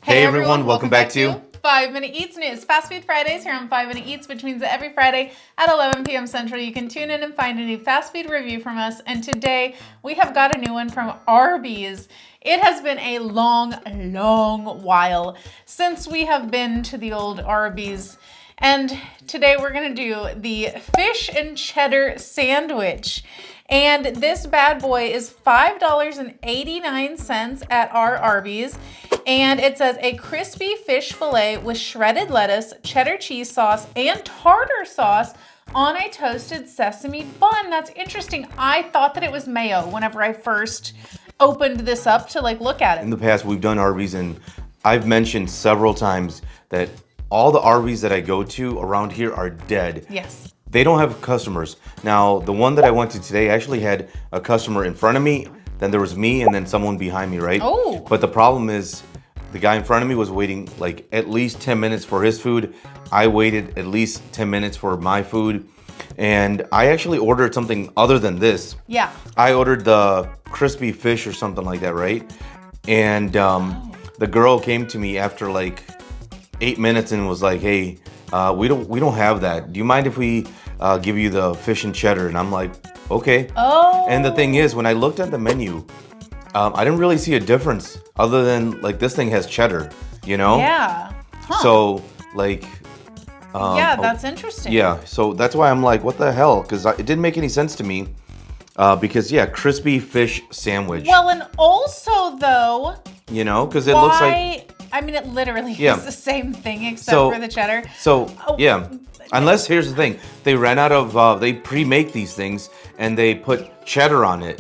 Hey everyone, welcome back to 5 Minute Eats News. Fast Food Fridays here on 5 Minute Eats, which means that every Friday at 11 p.m. Central, you can tune in and find a new fast food review from us. And today we have got a new one from Arby's. It has been a long while since we have been to the old Arby's. And today we're gonna do the fish and cheddar sandwich. And this bad boy is $5.89 at our Arby's. And it says a crispy fish fillet with shredded lettuce, cheddar cheese sauce, and tartar sauce on a toasted sesame bun. That's interesting. I thought that it was mayo whenever I first opened this up to look at it. In the past, we've done Arby's, and I've mentioned several times that all the Arby's that I go to around here are dead. Yes. They don't have customers. Now, the one that I went to today actually had a customer in front of me, then there was me, and then someone behind me, right? Oh. But the problem is, the guy in front of me was waiting at least 10 minutes for his food. I waited at least 10 minutes for my food. And I actually ordered something other than this. Yeah. I ordered the crispy fish or something like that, right? And the girl came to me after 8 minutes and was like, "Hey, we don't have that. Do you mind if we give you the fish and cheddar?" And I'm like, "Okay." Oh. And the thing is, when I looked at the menu, I didn't really see a difference other than this thing has cheddar, you know? Yeah. Huh. So yeah, that's interesting. Yeah, so that's why I'm like, what the hell? Because it didn't make any sense to me. Because yeah, crispy fish sandwich. Well, and also though, you know, because it looks like. I mean, it literally is the same thing except for the cheddar. So yeah, unless here's the thing, they ran out of. They pre-make these things and they put cheddar on it.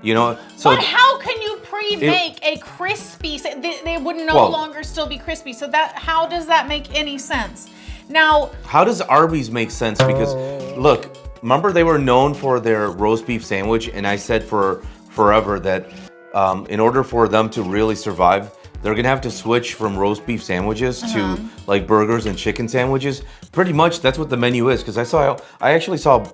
You know, so. But how can you pre-make a crispy? They would no longer still be crispy. So how does that make any sense? Now, how does Arby's make sense? Because look, remember they were known for their roast beef sandwich, and I said for forever that in order for them to really survive, they're gonna have to switch from roast beef sandwiches to burgers and chicken sandwiches. Pretty much that's what the menu is. Because I actually saw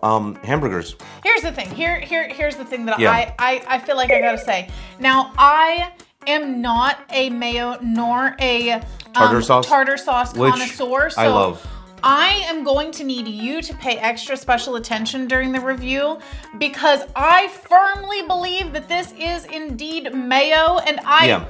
hamburgers. Here's the thing. Here's the thing that I feel like I gotta say. Now, I am not a mayo nor a tartar sauce connoisseur. So I love. I am going to need you to pay extra special attention during the review because I firmly believe that this is indeed mayo, and I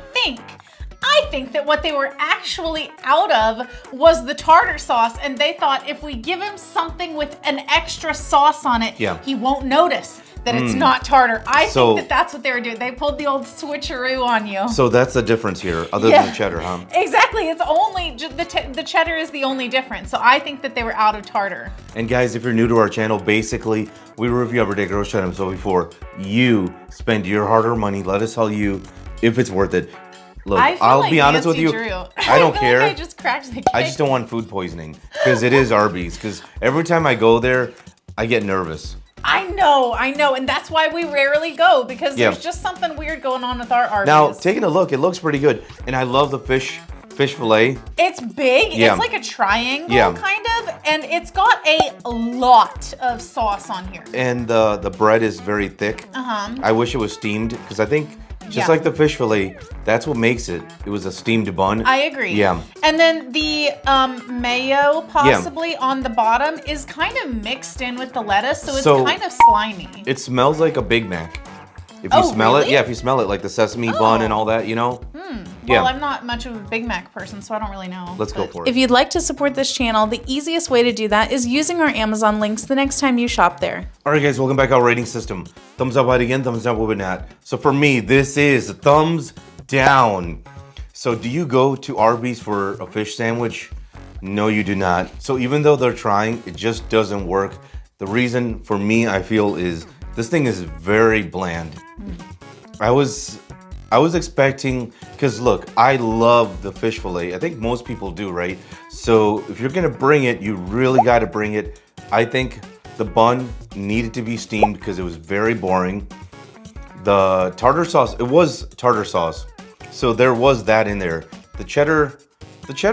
think that what they were actually out of was the tartar sauce, and they thought if we give him something with an extra sauce on it, he won't notice that it's not tartar. I think that that's what they were doing. They pulled the old switcheroo on you. So that's the difference here, other than the cheddar, huh? Exactly. It's only the cheddar is the only difference. So I think that they were out of tartar. And guys, if you're new to our channel, basically we review everyday grocery items. So before you spend your hard-earned money, let us tell you if it's worth it. Look, I'll be honest with you. I don't care. I just cracked the cake. I just don't want food poisoning because it is Arby's. Because every time I go there, I get nervous. I know, and that's why we rarely go because there's just something weird going on with our Arby's. Now, taking a look, it looks pretty good, and I love the fish fillet. It's big. Yeah. It's like a triangle kind of, and it's got a lot of sauce on here. And the bread is very thick. I wish it was steamed because I think. Just like the fish fillet, that's what makes it. It was a steamed bun. I agree. Yeah. And then the mayo possibly on the bottom is kind of mixed in with the lettuce, so it's kind of slimy. It smells like a Big Mac. If you smell it, if you smell it, like the sesame bun and all that, you know? Well, I'm not much of a Big Mac person, so I don't really know. Let's go for it. If you'd like to support this channel, the easiest way to do that is using our Amazon links the next time you shop there. All right, guys, welcome back to our rating system. Thumbs up, wide again, thumbs down, what would not. So for me, this is a thumbs down. So do you go to Arby's for a fish sandwich? No, you do not. So even though they're trying, it just doesn't work. The reason for me, I feel, is this thing is very bland. I was expecting, because look, I love the fish fillet. I think most people do, right? So if you're gonna bring it, you really gotta bring it. I think the bun needed to be steamed because it was very boring. The tartar sauce, it was tartar sauce. So there was that in there. The cheddar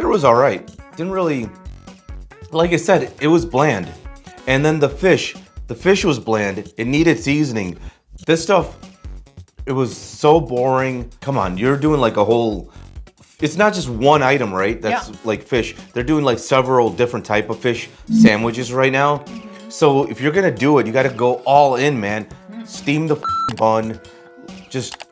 was all right. Didn't really, like I said, it was bland. And then the fish was bland. It needed seasoning. This stuff, it was so boring. Come on, you're doing like a whole it's not just one item, right? That's like fish. They're doing like several different type of fish sandwiches right now. So if you're gonna do it, you gotta go all in, man. Steam the bun. Just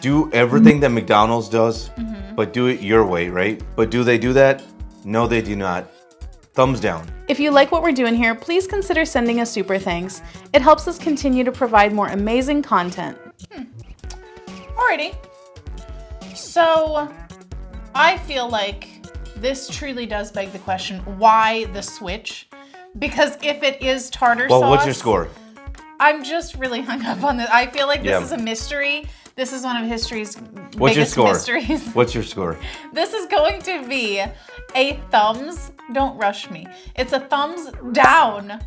do everything that McDonald's does, but do it your way, right? But do they do that? No, they do not. Thumbs down. If you like what we're doing here, please consider sending a super thanks. It helps us continue to provide more amazing content. Alrighty. So, I feel like this truly does beg the question, why the switch? Because if it is tartar sauce... Well, what's your score? I'm just really hung up on this. I feel like this is a mystery. This is one of history's What's biggest your score? mysteries. What's your score? This is going to be a thumbs, don't rush me. It's a thumbs down.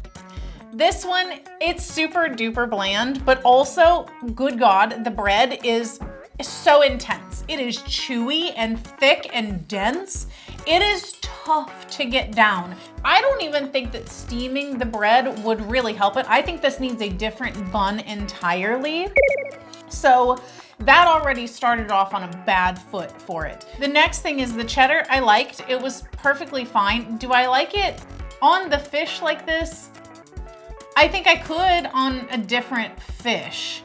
This one, it's super duper bland, but also, good God, the bread is so intense. It is chewy and thick and dense. It is tough to get down. I don't even think that steaming the bread would really help it. I think this needs a different bun entirely. So that already started off on a bad foot for it. The next thing is the cheddar. I liked. It was perfectly fine. Do I like it on the fish like this? I think I could on a different fish.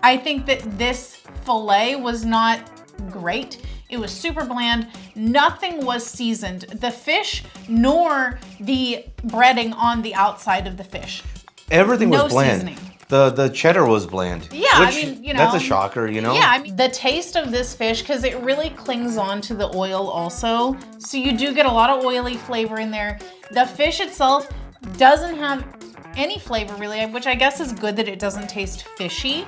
I think that this fillet was not great. It was super bland. Nothing was seasoned. The fish nor the breading on the outside of the fish. Everything was No bland. seasoning. The cheddar was bland. Yeah, which, I mean, you know. that's a shocker, you know? Yeah, I mean, the taste of this fish, because it really clings on to the oil also. So you do get a lot of oily flavor in there. The fish itself doesn't have any flavor really, which I guess is good that it doesn't taste fishy.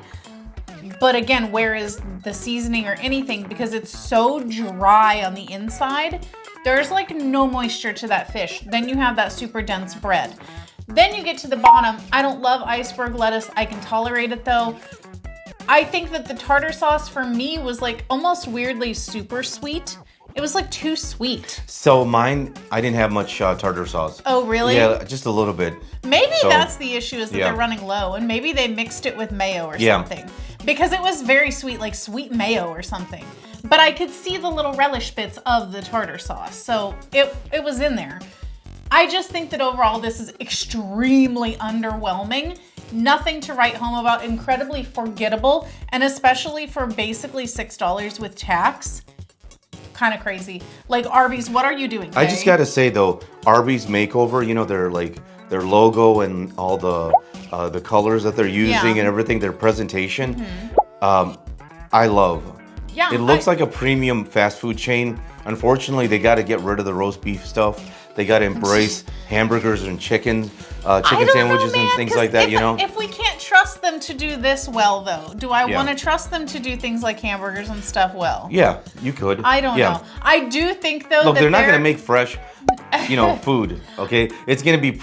But again, where is the seasoning or anything? Because it's so dry on the inside, there's like no moisture to that fish. Then you have that super dense bread. Then you get to the bottom. I don't love iceberg lettuce. I can tolerate it though. I think that the tartar sauce for me was like almost weirdly super sweet. It was like too sweet. So mine, I didn't have much tartar sauce. Oh, really? Yeah, just a little bit. Maybe So, that's the issue, is that they're running low, and maybe they mixed it with mayo or something. Because it was very sweet, like sweet mayo or something. But I could see the little relish bits of the tartar sauce, so it was in there. I just think that overall this is extremely underwhelming. Nothing to write home about, incredibly forgettable, and especially for basically $6 with tax. Kind of crazy. Like Arby's, what are you doing today? I just gotta say though, Arby's makeover, you know, their logo and all the colors that they're using and everything, their presentation, I love. Yeah, it looks like a premium fast food chain. Unfortunately, they got to get rid of the roast beef stuff. They got to embrace hamburgers and chicken sandwiches and things like that, you know? If we can't trust them to do this well, though, do I want to trust them to do things like hamburgers and stuff well? Yeah, you could. I don't know. I do think, though, Look, that they're not going to make fresh, you know, food, okay? It's going to be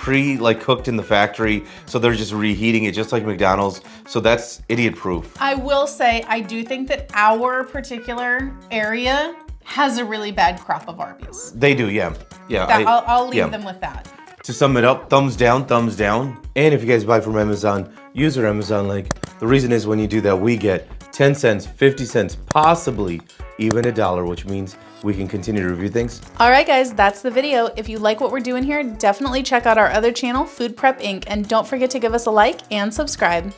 cooked in the factory, so they're just reheating it just like McDonald's. So that's idiot-proof. I will say, I do think that our particular area has a really bad crop of Arby's. They do, yeah. I'll leave them with that. To sum it up, thumbs down, thumbs down. And if you guys buy from Amazon, use our Amazon link. The reason is when you do that, we get 10 cents, 50 cents, possibly even $1, which means we can continue to review things. All right, guys, that's the video. If you like what we're doing here, definitely check out our other channel, Food Prep Inc. And don't forget to give us a like and subscribe.